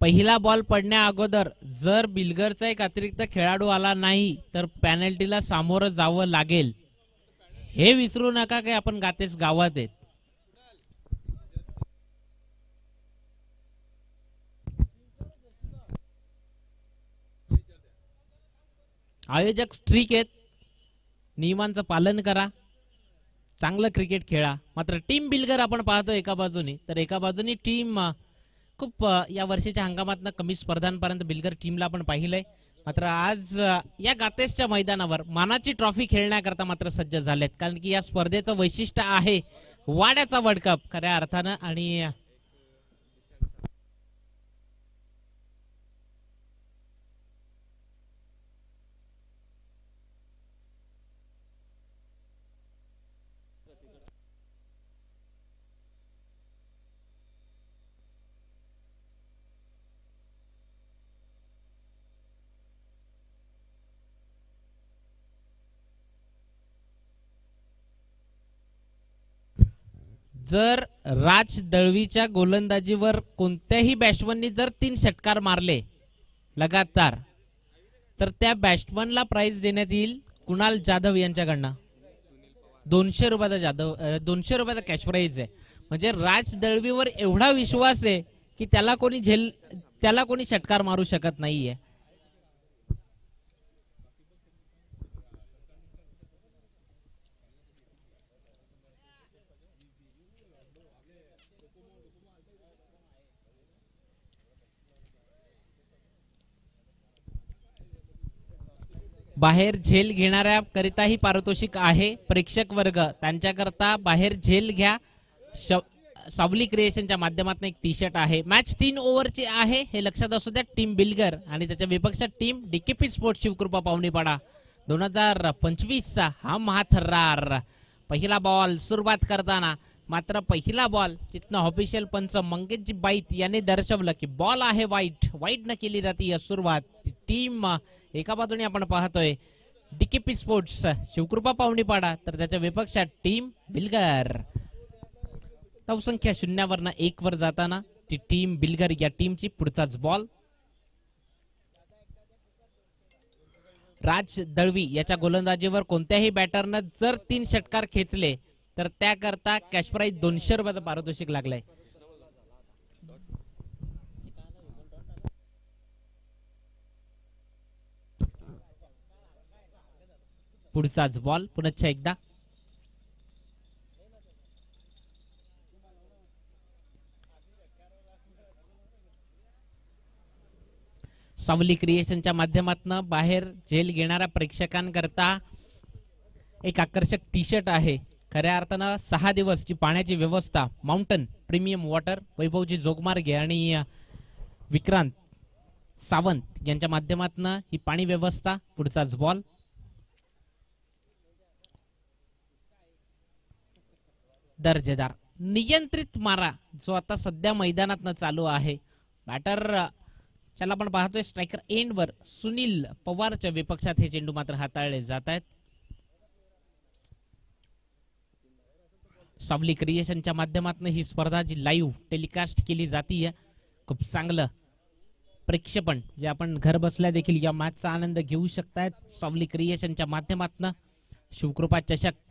पहिला बॉल पडण्या अगोदर जर बिलगरचा एक अतिरिक्त खेळाडू आला नाही तर पेनल्टीला सामोरं जावं लागेल, हे विसरू नका की आपण गातेच गावात आहेत. आयोजक स्ट्रिक आहेत, नियमांचं पालन करा, चांगलं क्रिकेट खेळा. मात्र टीम बिलगर आपण पाहतो एका बाजूने, तर एका बाजूने टीम खूप या वर्षीच्या हंगामातनं कमी स्पर्धांपर्यंत बिलगर टीमला आपण पाहिलंय. मात्र आज या गातेसच्या मैदानावर मानाची ट्रॉफी खेळण्याकरता मात्र सज्ज झालेत, कारण की या स्पर्धेचं वैशिष्ट्य आहे वाड्याचा वर्ल्ड कप खऱ्या अर्थानं. आणि जर राज दळवीच्या गोलंदाजीवर कोणत्याही बॅट्समननी जर 3 षटकार मारले लगातार, तर त्या बॅट्समनला प्राइज देण्यात येईल कुणाल जाधव यांच्याकडनं. 200 रुपयाचा कॅश प्राइज आहे. म्हणजे राज दळवीवर एवढा विश्वास आहे की त्याला कोणी षटकार मारू शकत नाहीये. बाहेर झेल घेणाऱ्या करिताही पारितोषिक आहे. प्रेक्षक वर्ग त्यांच्याकरता बाहेर झेल घ्या. सावली क्रिएशनच्या माध्यमातून एक टी शर्ट आहे. मॅच 3 ओव्हरची आहे हे लक्षात असू द्या. टीम बिलगर आणि त्याच्या विपक्षात टीम डीकेपी स्पोर्ट्स शिवकृपा पावणीपाडा 2025चा हा महाथरार. पहिला बॉल सुरुवात करताना मात्र पहिला बॉल जिथनं ऑफिशियल पंच मंगेशजी बाईत यांनी दर्शवलं की बॉल आहे वाईट न केली जाते सुरुवात. टीम एका बाजूने आपण पाहतोय डीकेपी स्पोर्ट्स शिवकृपा पावणीपाडा, तर त्याच्या विपक्षात टीम बिलगर. धावसंख्या 0वरनं 1 वर जाताना ती टीम बिलगर या टीमची पुढचाच बॉल. राज दळवी याच्या गोलंदाजीवर कोणत्याही बॅटरनं जर 3 षटकार खेचले तर त्याकरता कॅश प्राइज 200 रुपयाचं पारितोषिक लागलंय. पुढचाच बॉल पुन्हा एकदा. सावली क्रिएशनच्या माध्यमातून बाहेर झेल घेणाऱ्या प्रेक्षकांकरता एक आकर्षक टी शर्ट आहे. खऱ्या अर्थानं 6 दिवसची पाण्याची व्यवस्था माउंटन प्रीमियम वॉटर वैभवजी जोगमार्गे आणि विक्रांत सावंत यांच्या माध्यमातून ही पाणी व्यवस्था. पुढचाच बॉल. दर्जेदार नियंत्रित मारा जो आता सध्या मैदानात चालू आहे. बॅटर चला आपण पाहतोय स्ट्रायकर एंडवर सुनील पवारच्या विपक्षात हे चेंडू मात्र हाताळले जात आहेत. सावली क्रिएशनच्या माध्यमातून ही स्पर्धा जी लाईव्ह टेलिकास्ट केली जाते, खूप चांगलं प्रेक्षेपण जे आपण घर बसल्या देखील या मॅचचा आनंद घेऊ शकतायत. सावली क्रिएशनच्या माध्यमातून शिवकृपा चषक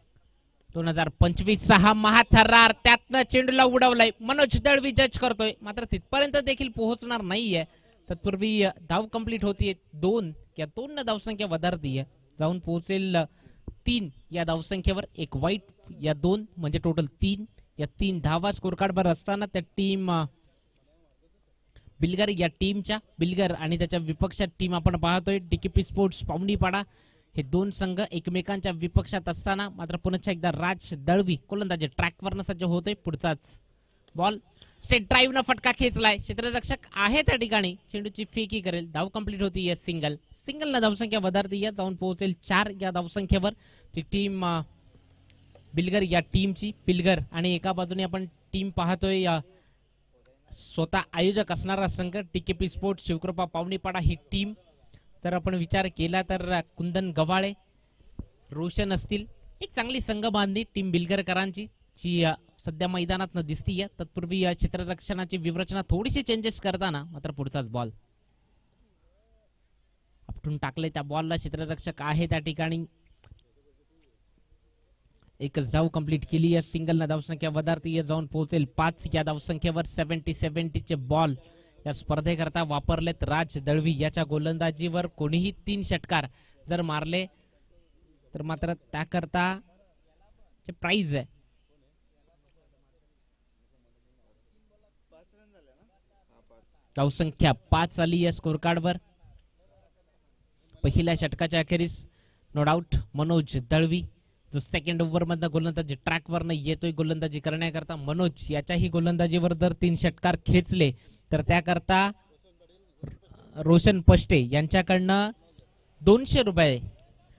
2025चा हा महाथरार. त्यातनं चेंडूला उडवलाय. मनोज दळवी जज करतोय मात्र तिथपर्यंत देखील पोहोचणार नाहीये. तत्पूर्वी धाव कंप्लीट होतीये 2 या 2 धावसंख्या वधारतीये, जाऊन पोहोचेल 3 या धावसंख्येवर. एक वाईट या 2 म्हणजे टोटल 3 या 3 धावा स्कोर कार्डवर असताना त्या टीम बिलगर या टीमच्या बिलगर आणि त्याच्या विपक्षात टीम आपण पाहतोय डीकेपी स्पोर्ट्स पावणीपाडा. हे 2 संघ एकमेकांच्या विपक्षात असताना मात्र पुन्हा एकदा राज दळवी गोलंदाजी ट्रॅकवरनं सज्ज होतोय. पुढचाच बॉल स्टेट ड्राईव्हनं फटका खेचलाय. क्षेत्ररक्षक आहे त्या ठिकाणी, चेंडूची फेकी करेल. धाव कंप्लीट होती या सिंगलनं धावसंख्या वधारती या, जाऊन पोहोचेल 4 या धावसंख्येवर. ती टीम बिलगर या टीमची बिलगर आणि एका बाजूने आपण टीम पाहतोय स्वतः आयोजक असणारा संघ डीकेपी स्पोर्ट्स शिवकृपा पावणीपाडा. ही टीम जर आपण विचार केला तर कुंदन गव्हाळे रोशन असतील, एक चांगली संघ बांधली टीम बिलगरकरांची जी सध्या मैदानात न दिसतीये. तत्पूर्वी या क्षेत्ररक्षणाची विरचना थोडीशी चेंजेस करताना मात्र पुढचाच बॉल आपटून टाकले. त्या बॉलला क्षेत्ररक्षक आहे त्या ठिकाणी. एकच धाव कंप्लीट केली आहे. सिंगल न धावसंख्या वधारती जाऊन पोहोचेल 5 या धावसंख्येवर. 70-70 चे बॉल या स्पर्धेकरता वापरलेत राज दळवी. याच्या गोलंदाजीवर कोणीही 3 षटकार जर मारले तर मात्र त्याकरता प्राइज आहे. धावसंख्या 5 आली या स्कोर कार्डवर. पहिल्या षटकाच्या अखेरीस नो डाऊट मनोज दळवी जो सेकंड ओव्हर मधनं गोलंदाजी ट्रॅकवर येतोय गोलंदाजी करण्याकरता. मनोज याच्याही गोलंदाजीवर जर 3 षटकार खेचले तर त्याकरता रोशन पष्टे यांच्याकडनं 200 रुपये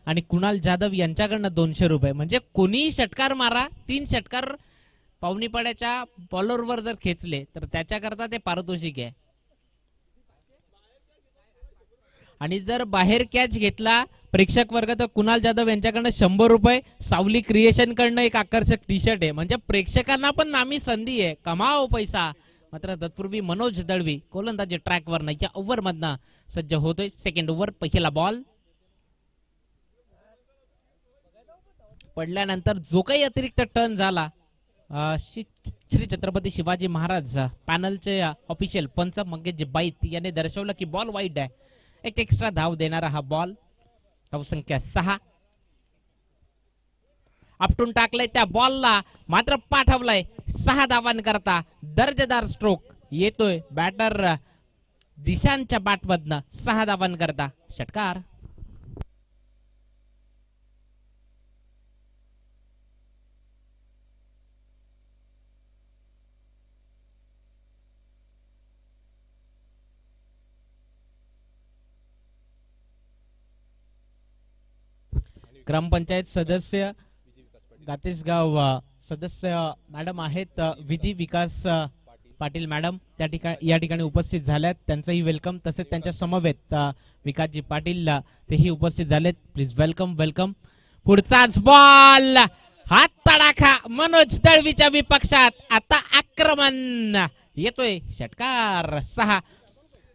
आणि कुणाल जाधव यांच्याकडनं 200 रुपये. म्हणजे कोणीही षटकार मारा, 3 षटकार पावणीपाड्याच्या बॉलरवर जर खेचले तर त्याच्याकरता ते पारितोषिक आहे. आणि जर बाहेर कॅच घेतला प्रेक्षक वर्ग तर कुणाल जाधव यांच्याकडनं 100 रुपये. सावली क्रिएशन कडनं एक आकर्षक टी शर्ट आहे. म्हणजे प्रेक्षकांना पण नामी संधी आहे, कमाव पैसा. मात्र तत्पूर्वी मनोज दळवी गोलंदाजी ट्रॅकवर या ओव्हर मधनं सज्ज होतोय. सेकंड ओव्हर पहिला बॉल पडल्यानंतर जो काही अतिरिक्त टर्न झाला श्री छत्रपती शिवाजी महाराज पॅनलचे ऑफिशियल पंच मंगेश बाईत याने दर्शवलं की बॉल वाईड आहे. एक एक्स्ट्रा धाव देणारा हा बॉल. धावसंख्या 6. आपटून टाकलंय त्या बॉलला मात्र पाठवलंय 6 धावांकरता. दर्जेदार स्ट्रोक येतोय बॅटर दिशांच्या बॅटमधनं 6 धावांकरता. षटकार. ग्रामपंचायत सदस्य गातेसगाव सदस्य मॅडम आहेत विधी विकास पाटील मॅडम या ठिकाणी उपस्थित झाल्यात. त्यांचंही वेलकम. तसेच त्यांच्या समवेत विकासजी पाटील तेही उपस्थित झालेत. Please welcome welcome. पुढचाच बॉल हात तडाखा मनोज दळवीच्या विपक्षात. आता आक्रमण येतोय. षटकार 6.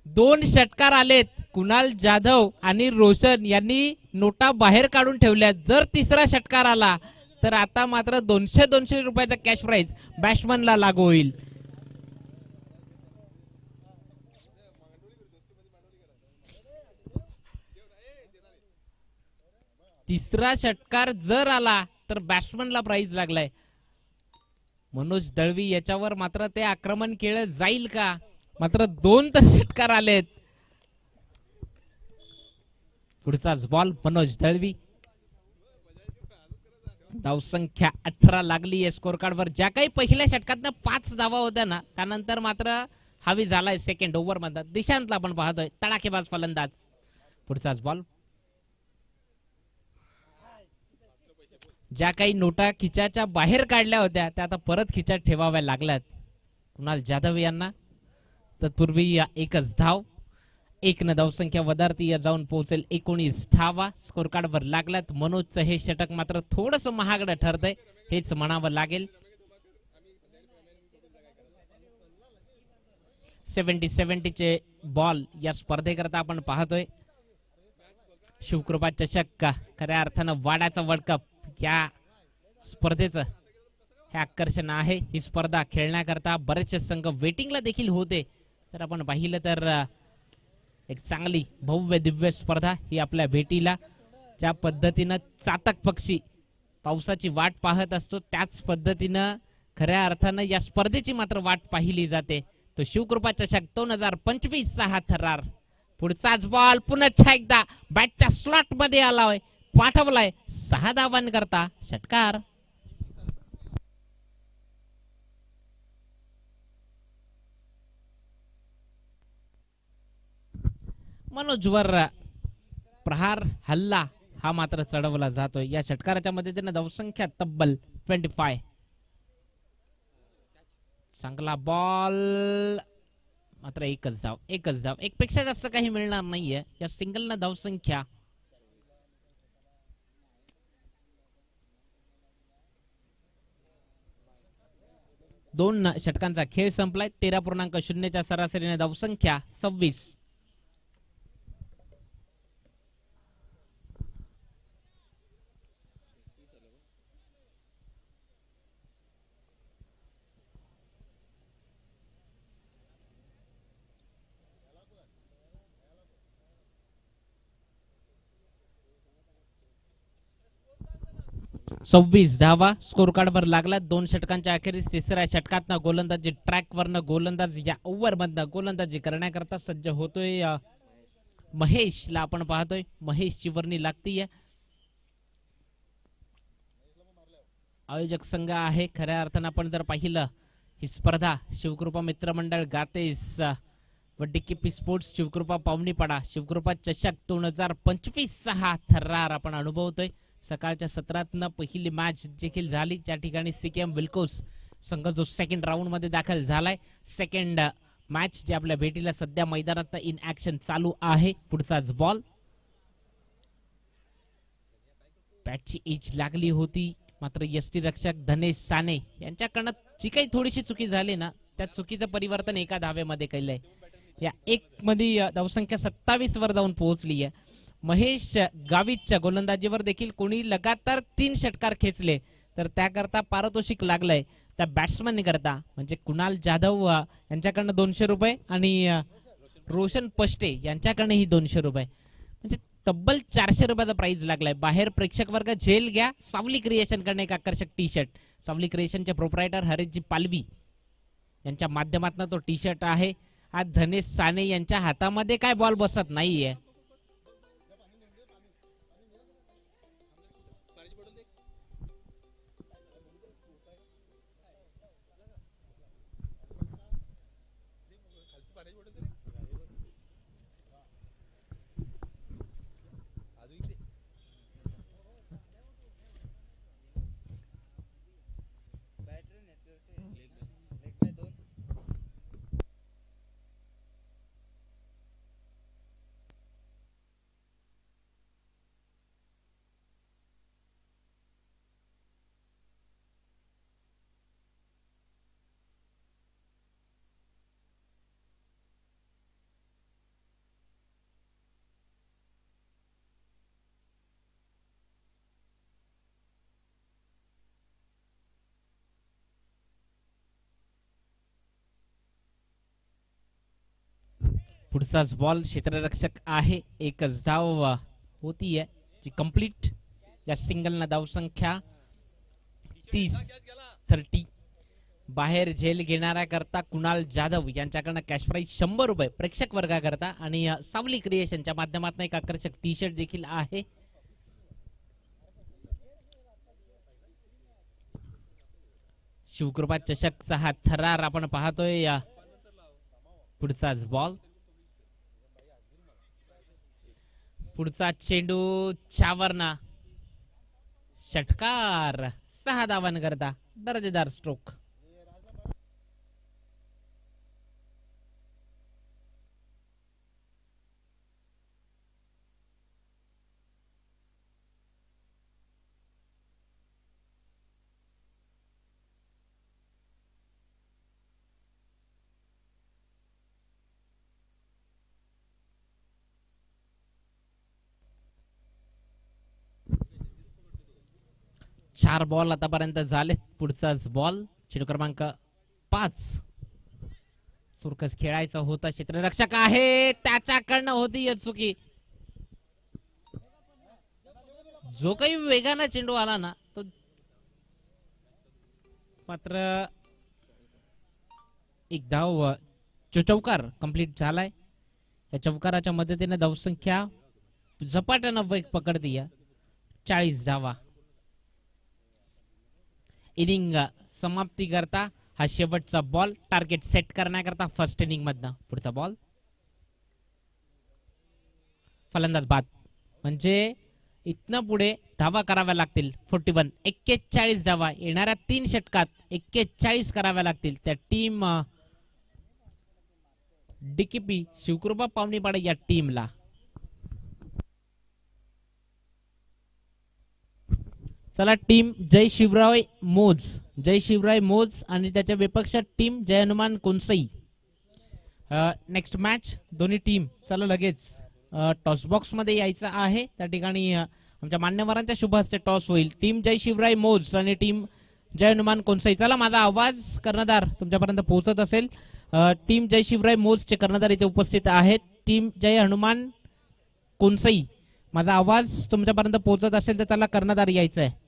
2 षटकार आलेत. कुणाल जाधव आणि रोशन यांनी नोटा बाहेर काढून ठेवल्या. जर तिसरा षटकार आला तर आता मात्र 200 रुपयाचा कॅश प्राइज बॅट्समनला लागू होईल. तिसरा षटकार जर आला तर बॅट्समनला प्राइज लागलाय. मनोज दळवी याच्यावर मात्र ते आक्रमण केलं जाईल का? मात्र 2 तर षटकार आलेत. पुढचाच बॉल मनोज दळवी. धावसंख्या 18 लागली आहे स्कोर कार्डवर. ज्या काही पहिल्या षटकातनं 5 धावा होत्या ना त्यानंतर मात्र हावी झालाय सेकंड ओव्हर मध्ये. दिशांतला आपण पाहतोय तडाखेबाज फलंदाज. पुढचाच बॉल. ज्या काही नोटा खिच्याच्या बाहेर काढल्या होत्या त्या आता परत खिच्यात ठेवाव्या लागल्यात कुणाल जाधव यांना. तत्पूर्वी एकच धाव. 1 न धावसंख्या वधारती जाऊन पोहोचेल 19 धावा स्कोर कार्डवर लागल्यात. मनोजचं हे षटक मात्र थोडस महागडं ठरतंय हेच म्हणावं लागेल. 70-70 चे बॉल या स्पर्धेकरता आपण पाहतोय. शिवकृपा चषक खऱ्या अर्थानं वाड्याचा वर्ल्ड कप या स्पर्धेचं हे आकर्षण आहे. ही स्पर्धा खेळण्याकरता बरेचसे संघ वेटिंगला देखील होते. तर आपण पाहिलं तर एक चांगली भव्य दिव्य स्पर्धा ही आपल्या भेटीला. ज्या पद्धतीनं चातक पक्षी पावसाची वाट पाहत असतो त्याच पद्धतीनं खऱ्या अर्थानं या स्पर्धेची मात्र वाट पाहिली जाते. तो शिवकृपा चषक 2025 हा थरार. पुढचाच बॉल पुन्हा एकदा बॅटच्या स्लॉट मध्ये आलाय. पाठवलाय 6 धावांकरता. षटकार. मनोजवर प्रहार हल्ला हा मात्र चढवला जातोय. या षटकाराच्या मदतीने धावसंख्या तब्बल 25. चांगला बॉल मात्र एकच धाव. एक पेक्षा जास्त काही मिळणार नाहीये या सिंगल न धावसंख्या. 2 षटकांचा खेळ संपलाय. 13.0च्या सरासरीने धावसंख्या 26. सव्वीस धावा स्कोर कार्ड वर लागला. 2 षटकांच्या अखेरीस तिसऱ्या षटकात गोलंदाजी ट्रॅक वरनं गोलंदाज या ओव्हर मधनं गोलंदाजी करण्याकरता सज्ज होतोय. महेशला आपण पाहतोय. महेशची वर्णी लागतीये. आयोजक संघ आहे. खऱ्या अर्थानं आपण जर पाहिलं ही स्पर्धा शिवकृपा मित्रमंडळ गातेस व डीकेपी स्पोर्ट्स शिवकृपा पावनीपाडा शिवकृपा चषक 2025 हा थरार आपण अनुभवतोय. सकाळच्या सत्रातनं पहिली मॅच देखील झाली, ज्या ठिकाणी सीकेएम विल्कोस संघ जो सेकंड राऊंड मध्ये दाखल झालाय. सेकंड मॅच जे आपल्या भेटीला सध्या मैदानात इन ऍक्शन चालू आहे. पुढचाच बॉल, बॅटची एज लागली होती, मात्र यष्टी रक्षक धनेश साने यांच्याकडनं जी काही थोडीशी चुकी झाली ना, त्या चुकीचं परिवर्तन एका धावेमध्ये केलंय. या एक मध्ये धावसंख्या 27 वर जाऊन पोहोचली आहे. महेश गावितच्या गोलंदाजीवर देखील कोणी लगातार 3 षटकार खेचले तर त्याकरता पारितोषिक लागलंय त्या बॅट्समॅन करता, म्हणजे कुणाल जाधव यांच्याकडनं 200 रुपये आणि रोशन पष्टे यांच्याकडनंही 200 रुपये, म्हणजे तब्बल 400 रुपयाचा प्राइज लागलाय. बाहेर प्रेक्षक वर्ग झेल घ्या. सावली क्रिएशन कडे एक आकर्षक टी शर्ट. सावली क्रिएशनचे प्रोप्रायटर हरीशजी पालवी यांच्या माध्यमातून तो टी शर्ट आहे. आज धनेश साने यांच्या हातामध्ये काय बॉल बसत नाहीये. पुढचाच बॉल क्षेत्ररक्षक आहे. एकच धाव होतीये जी कंप्लीट. या सिंगलना धावसंख्या 30. बाहेर झेल घेणाऱ्या करता कुणाल जाधव यांच्याकडनं कॅश प्राइज 100 रुपये प्रेक्षक वर्गाकरता आणि सावली क्रिएशनच्या माध्यमातून एक आकर्षक टी शर्ट देखील आहे. शिवकृपा चषकचा हा थरार आपण पाहतोय. पुढचाच बॉल, पुढचा चेंडू चावरना षटकार. 6 धावांकरता दर्जेदार स्ट्रोक. चार बॉल आतापर्यंत झाले. पुढचाच बॉल, चेंडू क्रमांक 5. सुरकस खेळायचा होता. क्षेत्ररक्षक आहे, त्याच्याकडनं होती चुकी. जो काही वेगाने चेंडू आला ना तो मात्र एक धाव चौकार कंप्लीट झालाय. या चौकाराच्या मदतीने धावसंख्या झपाट्यानं वेग पकडती. 40 धावा. इनिंग समाप्ती करता हा शेवटचा बॉल टार्गेट सेट करण्याकरता फर्स्ट इनिंग मधनं. पुढचा बॉल, फलंदाज बाद, म्हणजे इथनं पुढे धावा कराव्या लागतील. 41 धावा येणाऱ्या 3 षटकात 41 कराव्या लागतील त्या टीम डीकेपी शिवकृपा पावनीपाडा या टीमला. चला टीम जय शिवराय मोज जय शिवराय मोज आणि त्याच्या विपक्ष टीम जय हनुमान कोणसई. नेक्स्ट मॅच दोन्ही टीम चला लगेच टॉस बॉक्स मध्ये यायचं आहे. त्या ठिकाणी आमच्या मान्यवरांच्या शुभ हस्ते टॉस होईल. टीम जय शिवराय मोज आणि टीम जय हनुमान कोणसई. चला माझा आवाज कर्णधार तुमच्यापर्यंत पोहोचत असेल. टीम जय शिवराय मोजचे कर्णधार इथे उपस्थित आहेत. टीम जय हनुमान कोणसई माझा आवाज तुमच्यापर्यंत पोहोचत असेल तर चला कर्णधार यायचं आहे.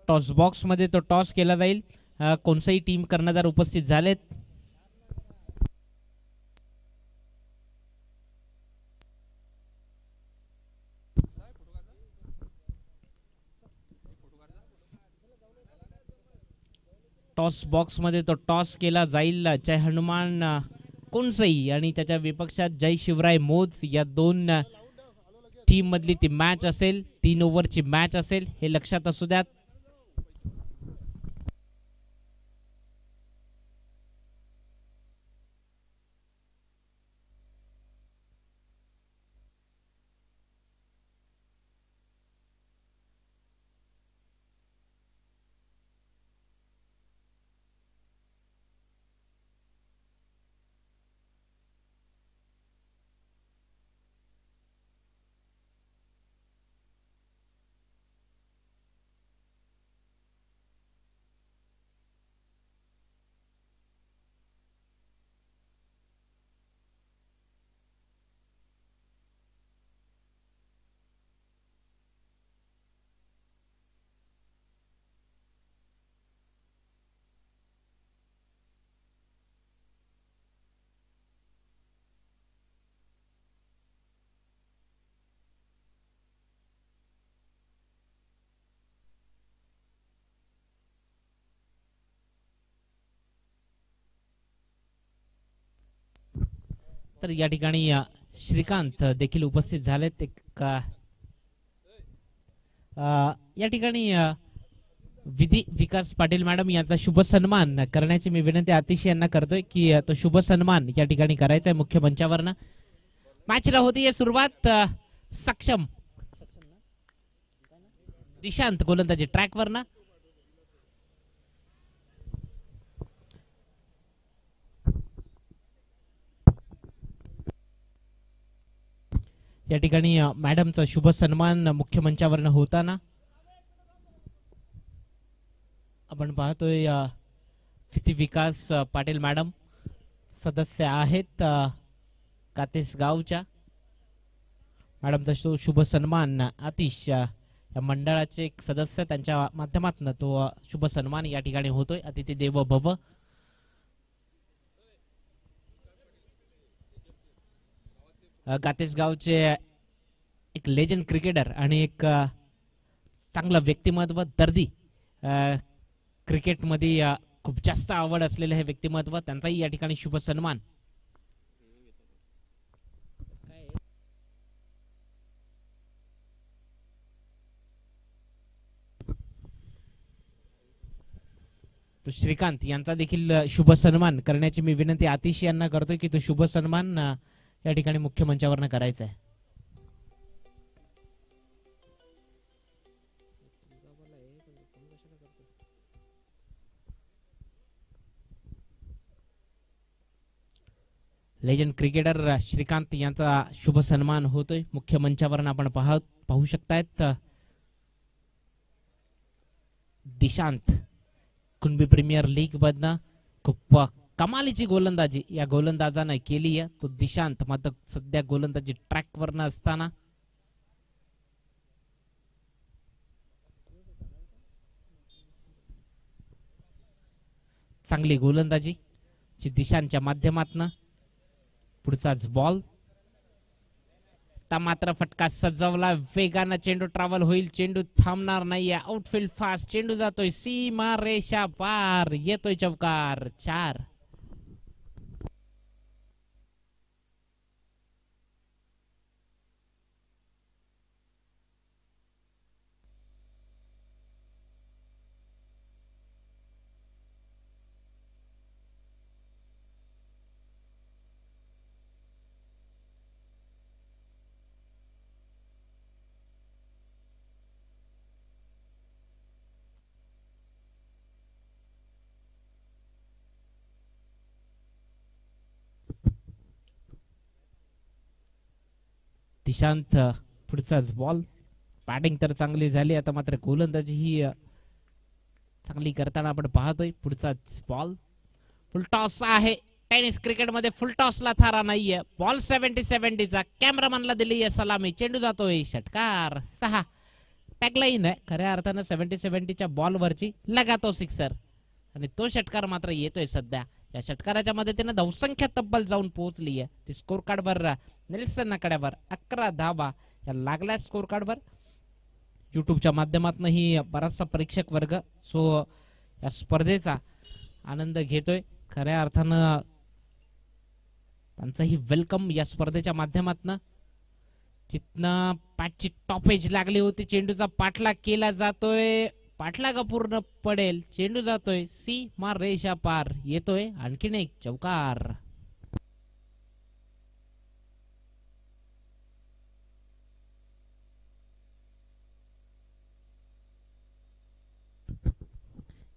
टॉस बॉक्स मध्ये तो टॉस केला जाईल. कोणताही टीम कर्णधार उपस्थित झालेत. टॉस बॉक्स मध्ये तो टॉस केला जाईल. जय हनुमान कोणसई आणि त्याच्या विपक्षात जय शिवराय मोज या दोन टीम मधली ती मॅच असेल. 3 ओव्हरची मॅच असेल हे लक्षात असू द्यात. तर या ठिकाणी श्रीकांत देखील उपस्थित झालेत. या ठिकाणी विधी विकास पाटील मॅडम यांचा शुभ सन्मान करण्याची मी विनंती अतिशय यांना करतोय की तो शुभ सन्मान या ठिकाणी करायचा आहे मुख्य मंचावरनं. मॅचला होती सुरुवात. सक्षम दिशांत गोलंदाजी ट्रॅकवरनं. या ठिकाणी मॅडमचा शुभ सन्मान मुख्य मंचावरनं होताना आपण पाहतोय. विधी विकास पाटील मॅडम सदस्य आहेत कातेस गावच्या. मॅडमचा शुभ सन्मान आतिश या मंडळाचे एक सदस्य त्यांच्या माध्यमातून तो शुभ सन्मान या ठिकाणी होतोय. अतिथी देव भव. गातेशगावचे एक लेजंड क्रिकेटर आणि एक चांगलं व्यक्तिमत्व, दर्दी क्रिकेटमध्ये खूप जास्त आवड असलेलं हे व्यक्तिमत्व, त्यांचाही या ठिकाणी शुभ सन्मान. तो श्रीकांत यांचा देखील शुभ सन्मान करण्याची मी विनंती आतिश यांना करतोय की तो शुभ सन्मान या ठिकाणी मुख्य मंचावरनं करायचा आहे. लेजंड क्रिकेटर श्रीकांत यांचा शुभ सन्मान होतोय मुख्य मंचावरून आपण पाहू शकतायत. दिशांत कुणबी प्रीमियर लीग मधनं खूप कमालीची गोलंदाजी या गोलंदाजानं केली आहे. तो दिशांत मात्र सध्या गोलंदाजी ट्रॅक वरनं असताना चांगली गोलंदाजी दिशांच्या माध्यमातनं. पुढचाच बॉल मात्र फटका सजवला, वेगानं चेंडू ट्रॅव्हल होईल, चेंडू थांबणार नाहीये, आउटफील्ड फास्ट, चेंडू जातोय सीमा रेषा पार, येतोय चौकार. 4. दिशांत पुढचाच बॉल, बॅटिंग तर चांगली झाली, आता मात्र गोलंदाजी ही चांगली करताना आपण पाहतोय. पुढचाच बॉल, फुल टॉस आहे. टेनिस क्रिकेट मध्ये फुल टॉसला थारा नाहीये. बॉल 70-70चा कॅमेरामॅनला दिली आहे सलामी, चेंडू जातोय षटकार. 6. टॅगलाईन आहे खऱ्या अर्थानं 70-70च्या बॉल वरची लगातो सिक्सर आणि तो षटकार मात्र येतोय सध्या. या षटकाराच्या मदतीने धावसंख्या तब्बल जाऊन पोहोचली आहे. ती स्कोर कार्डवर नेल्सन आकड्यावर 11 धावा या लागल्या स्कोर कार्डवर. युट्यूबच्या माध्यमातून ही बराचसा परीक्षक वर्ग या स्पर्धेचा आनंद घेतोय. खऱ्या अर्थानं त्यांचाही वेलकम या स्पर्धेच्या माध्यमातून. जिथनं पॅचची टॉप एज लागली होती, चेंडूचा पाठलाग केला जातोय, पाठलाग पूर्ण पडेल, चेंडू जातोय सीमा रेषा पार, येतोय आणखीन एक चौकार.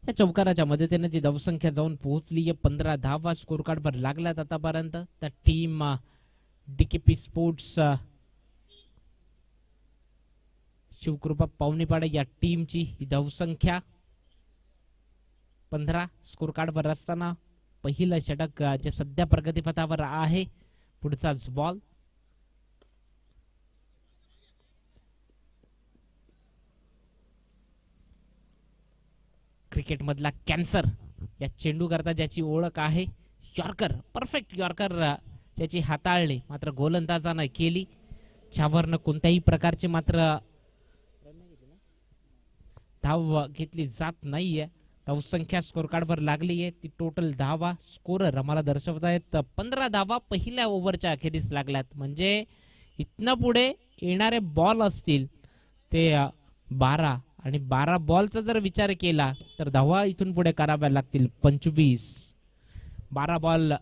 या चौकाराच्या मदतीने जी धावसंख्या जाऊन पोहोचली आहे 15 धावा स्कोर कार्डवर लागल्यात आतापर्यंत. त्या टीम डीकेपी स्पोर्ट्स शिवकृपा पावनीपाडा या टीमची ही धावसंख्या 15 स्कोर कार्डवर असताना पहिलं षटक जे सध्या प्रगतीपथावर आहे. पुढचाच बॉल, क्रिकेट मधला कॅन्सर या चेंडू करता ज्याची ओळख आहे, यॉर्कर, परफेक्ट यॉर्कर ज्याची हाताळणी मात्र गोलंदाजानं केली. ज्यावरनं कोणत्याही प्रकारचे मात्र धाव घेतली जात नाहीये. धावसंख्या स्कोर कार्डवर लागली आहे ती टोटल धावा. स्कोरर आम्हाला दर्शवत आहेत 15 धावा पहिल्या ओव्हरच्या अखेरीस लागल्यात. म्हणजे इथनं पुढे येणारे बॉल असतील ते 12 आणि 12 बॉलचा जर विचार केला तर धावा इथून पुढे कराव्या लागतील 25. 12 बॉल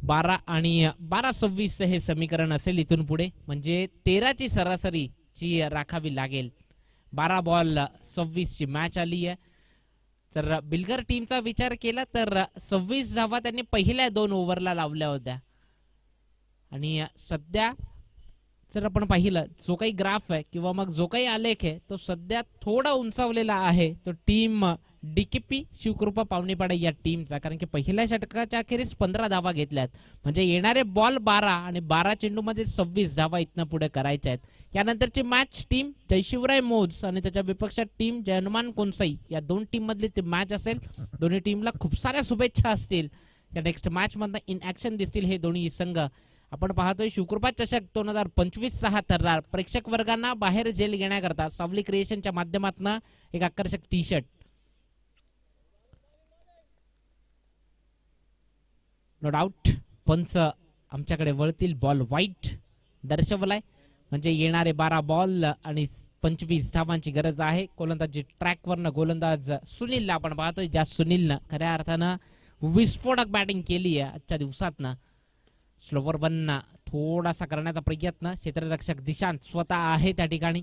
12 आणि 12-26 हे समीकरण असेल इथून पुढे. म्हणजे 13ची सरासरी ची राखावी लागेल. 12 बॉल 26 ची मॅच आली आहे. जर बिलगर टीमचा विचार केला तर 26 धावा त्यांनी पहिल्या 2 ओव्हरला लावल्या होत्या. आणि सध्या जर आपण पाहिलं जो काही ग्राफ आहे किंवा मग जो काही आलेख आहे तो सध्या थोडा उंचावलेला आहे. तो टीम डीकेपी शिवकृपा पावणेपाडा या टीमचा, कारण की पहिल्या षटकाच्या अखेरीस 15 धावा घेतल्यात, म्हणजे येणारे बॉल 12 आणि 12 चेंडूमध्ये 26 धावा इथनं पुढे करायच्या आहेत. यानंतरची मॅच टीम जयशिवराय मोज आणि त्याच्या विपक्षात टीम जय हनुमान कोनसाई या दोन टीम मधली ती मॅच असेल. दोन्ही टीमला खूप साऱ्या शुभेच्छा असतील. या नेक्स्ट मॅच मधनं इन ऍक्शन दिसतील हे दोन्ही संघ. आपण पाहतोय शिवकृपा चषक 2025 6 थरार प्रेक्षक वर्गांना बाहेर झेल घेण्याकरता सावली क्रिएशनच्या माध्यमातून एक आकर्षक टी शर्ट. नो डाऊट पंच आमच्याकडे वळतील. बॉल वाईट दर्शवलाय, म्हणजे येणारे 12 बॉल आणि 25 धावांची गरज आहे. गोलंदाजी ट्रॅकवरनं गोलंदाज सुनीलला आपण पाहतोय, ज्या सुनीलनं खऱ्या अर्थानं विस्फोटक बॅटिंग केली आहे आजच्या दिवसातनं. स्लोवर वन थोडासा करण्याचा प्रयत्न, क्षेत्ररक्षक दिशांत स्वतः आहे त्या ठिकाणी,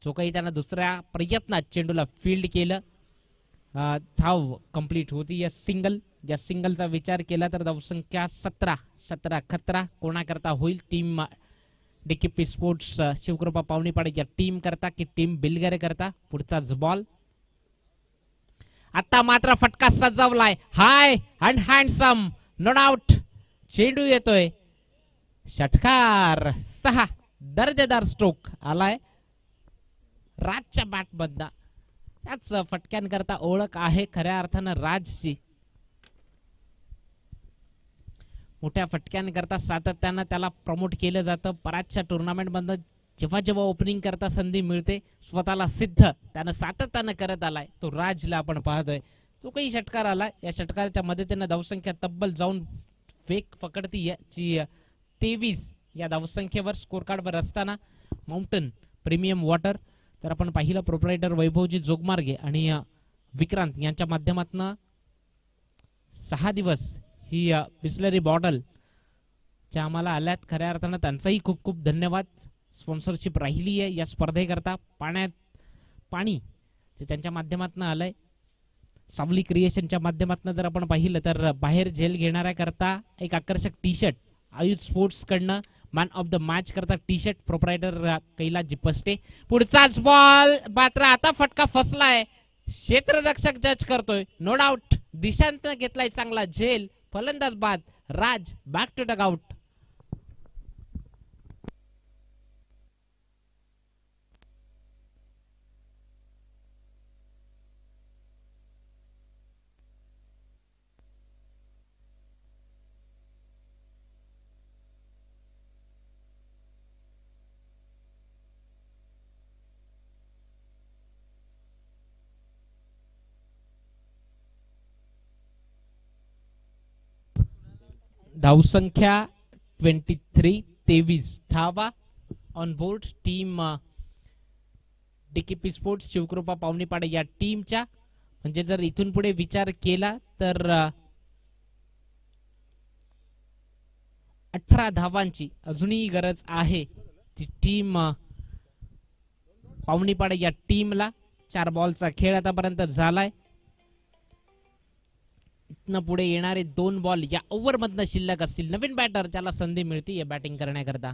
जो काही त्यानं दुसऱ्या प्रयत्नात चेंडूला फील्ड केलं. धाव कंप्लीट होती या सिंगल. या सिंगलचा विचार केला तर धावसंख्या 17 खतरा कोणाकरता होईल? Team DKP sports Shivkrupa Pawanepada या टीम करता की टीम बिलगरे करता? पुढचाच बॉल. आता मात्र फटका सजवलाय, हाय अँड हँडसम, नो डाऊट. चेंडू येतोय, षटकार 6. दर्जेदार स्ट्रोक आलाय राजच्या बॅट मधला. त्याच फटक्यांकरता ओळख आहे खऱ्या अर्थानं राजची. मोठ्या फटक्यांकरता सातत्यानं त्याला प्रमोट केलं जातं. बऱ्याचशा टुर्नामेंट मधनं जेव्हा जेव्हा ओपनिंग करता संधी मिळते स्वतःला सिद्ध त्यानं सातत्यानं करत आलाय तो राजला आपण पाहतोय. तो काही षटकार आला, या षटकाराच्या मदतीनं धावसंख्या तब्बल जाऊन वेग पकडती 23 या धावसंख्येवर स्कोर कार्डवर असताना माउंटन प्रीमियम वॉटर. तर आपण पाहिलं प्रोप्रायटर वैभवजी जोगमार्गे आणि विक्रांत यांच्या माध्यमातून 6 दिवस ही बिस्लरी बॉटल ज्या आम्हाला आल्यात, खऱ्या अर्थानं त्यांचाही खूप खूप धन्यवाद. स्पॉन्सरशिप राहिली आहे या स्पर्धेकरता. पाणी जे त्यांच्या माध्यमातून आलंय. सावली क्रिएशनच्या माध्यमातून जर आपण पाहिलं तर बाहेर झेल घेणाऱ्या करता एक आकर्षक टी शर्ट आयुध स्पोर्ट्स कडनं मॅन ऑफ द मॅच करता T shirt proprietor Kailas Paste. पुढचाच बॉल मात्र आता फटका फसलाय, क्षेत्ररक्षक जज करतोय. नो डाऊट दिशांत घेतलाय चांगला झेल. फलंदाज बाद, राज बॅक टू डगआउट. धावसंख्या 23 धावा on board team DKP sports Shivkrupa Pawanepada या टीमच्या. म्हणजे जर इथून पुढे विचार केला तर 18 धावांची अजूनही गरज आहे ती टीम पावणेपाडा या टीमला. 4 बॉलचा खेळ आतापर्यंत झालाय. इथनं पुढे येणारे 2 बॉल या ओव्हर मधनं शिल्लक असतील. नवीन बॅटर ज्याला संधी मिळते या बॅटिंग करण्याकरता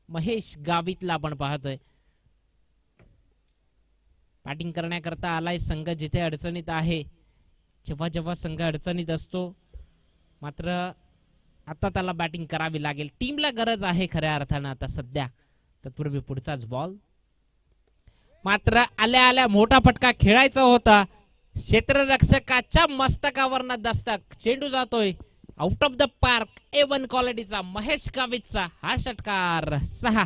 महेश गावितला आपण पाहतोय. बॅटिंग करण्याकरता आलाय संघ जिथे अडचणीत आहे. जेव्हा जेव्हा संघ अडचणीत असतो मात्र आता त्याला बॅटिंग करावी लागेल. टीमला गरज आहे खऱ्या अर्थानं आता सध्या. तत्पूर्वी पुढचाच बॉल मात्र आल्या आल्या मोठा फटका खेळायचा होता. क्षेत्ररक्षकाच्या मस्तकावरनं दस्तक, चेंडू जातोय out of the park. A1 क्वालिटीचा महेश गावितचा हा षटकार 6.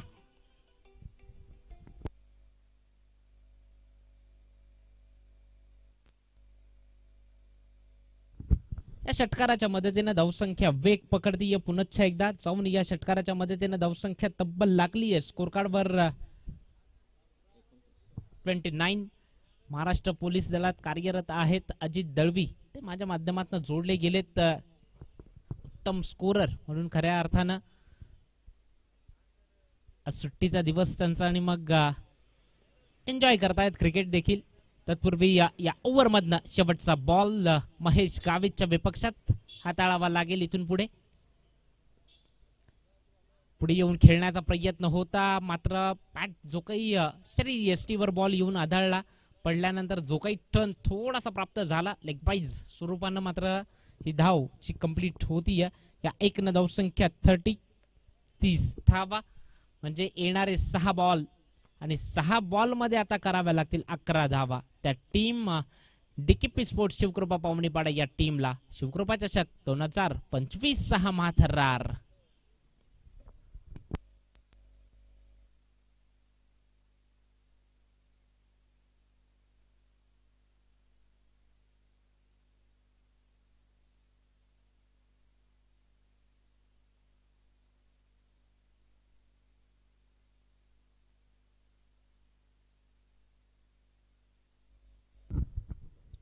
या षटकाराच्या मदतीने धावसंख्या वेग पकडतीये. पुनश्च एकदा जाऊन या षटकाराच्या मदतीने धावसंख्या तब्बल लागली आहे स्कोर कार्डवर 29. महाराष्ट्र पोलीस दलात कार्यरत आहेत अजित दळवी, ते माझ्या माध्यमातून जोडले गेलेत उत्तम स्कोरर म्हणून. खऱ्या अर्थानं सुट्टीचा दिवस त्यांचा आणि मग एन्जॉय करतायत क्रिकेट देखील. तत्पूर्वी या ओव्हर मधनं शेवटचा बॉल महेश गावितच्या विपक्षात हाताळावा लागेल. इथून पुढे येऊन खेळण्याचा प्रयत्न होता मात्र पॅट जो काही शरीर एसटीवर बॉल येऊन आदळला पडल्यानंतर जो काही टर्न थोडासा प्राप्त झाला लेग बाईज स्वरूपानं, मात्र ही धाव ची कंप्लीट होती या एक न धावसंख्या 30 धावा, म्हणजे येणारे 6 बॉल आणि 6 बॉल मध्ये आता कराव्या लागतील 11 धावा त्या टीम डीकेपी स्पोर्ट्स शिवकृपा पावणीपाडा या टीमला. शिवकृपा चषक 2025 6 महाथरार.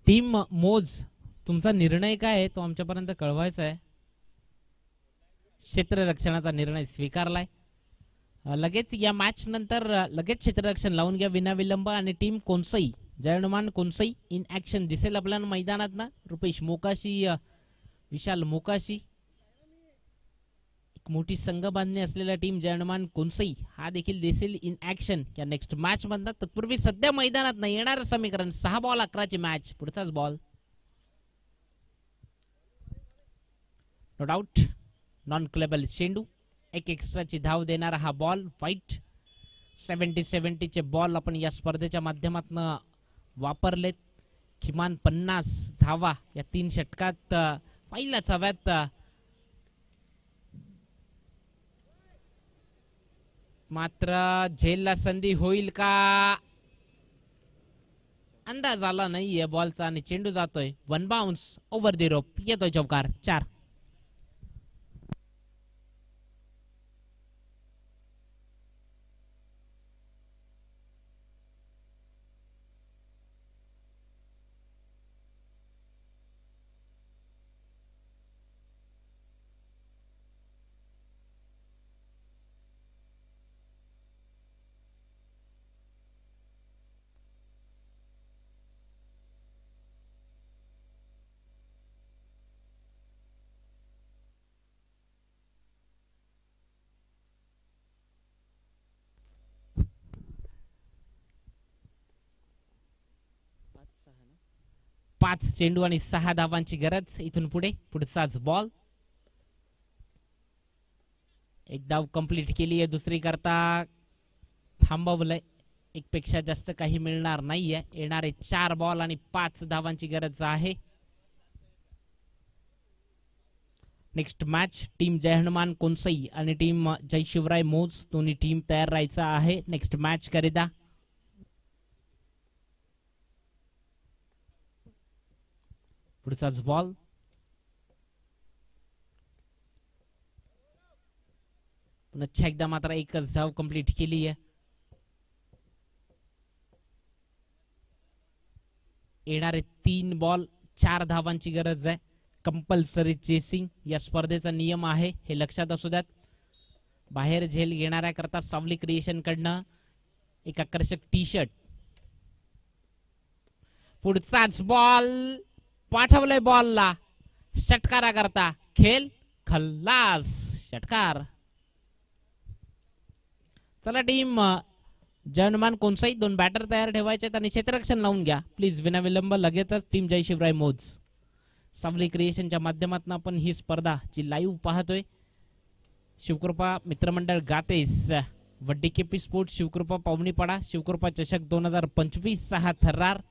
टीम मोज, तुमचा निर्णय काय आहे तो आमच्यापर्यंत कळवायचा आहे. क्षेत्ररक्षणाचा निर्णय स्वीकारलाय. लगेच या मॅच नंतर लगेच क्षेत्ररक्षण लावून घ्या विनाविलंब. आणि टीम कोणसई, जयनुमान कोणसई इन ऍक्शन दिसेल आपल्याला मैदानात ना. रुपेश मोकाशी, विशाल मोकाशी, एक मोठी संघ बांधणी असलेला टीम जयनुमान कोणसई हा देखील दिसेल इन ऍक्शन या नेक्स्ट मॅच मध्ये. तत्पूर्वी सध्या मैदानात नाही येणार समीकरण 6 बॉल 11 ची मॅच. पुढचाच बॉल नो डाऊट नॉन क्लेबल चेंडू, एक एक्स्ट्राची धाव देणारा हा बॉल. वाईट 70 चे बॉल आपण या स्पर्धेच्या माध्यमातून वापरलेत. किमान 50 धावा या 3 षटकात पहिल्याच हव्यात. मात्र झेलला संधी होईल का अंदाज आला नाहीये बॉलचा आणि चेंडू जातोय one bounce over the rope. येतोय चौकार 4. पाच चेंडू आणि 6 धावांची गरज इथून पुढे. पुढचाच बॉल, एक धाव कंप्लीट केली आहे. दुसरी करता थांबवलंय. एक पेक्षा जास्त काही मिळणार नाहीये. येणारे 4 बॉल आणि 5 धावांची गरज आहे. नेक्स्ट मॅच टीम जय हनुमान कोणसई आणि टीम जय शिवराय मोज दोन्ही टीम तयार राहायचा आहे नेक्स्ट मॅच करिता. पुढचाच बॉल, पुन्हा एकदा मात्र एकच धाव कंप्लीट केली आहे. येणारे 3 बॉल 4 धावांची गरज आहे. कंपल्सरी चेसिंग या स्पर्धेचा नियम आहे हे लक्षात असू द्यात. बाहेर झेल घेणाऱ्या करता सावली क्रिएशन कडनं एक आकर्षक टी शर्ट. पुढचाच बॉल पाठवलंय बॉलला, षटकारा करता खेळ खल्लास. षटकार. चला टीम जयनुमान कोणसाई 2 बॅटर तयार ठेवायचे आणि क्षेत्ररक्षण लावून घ्या प्लीज विनाविलंब. लगेचच टीम जय शिवराय मोज सावली क्रिएशनच्या माध्यमातून आपण ही स्पर्धा जी लाईव्ह पाहतोय. शिवकृपा मित्रमंडळ गातेस व डीकेपी स्पोर्ट्स शिवकृपा पावणीपाडा शिवकृपा चषक 2025 6 थर्रार.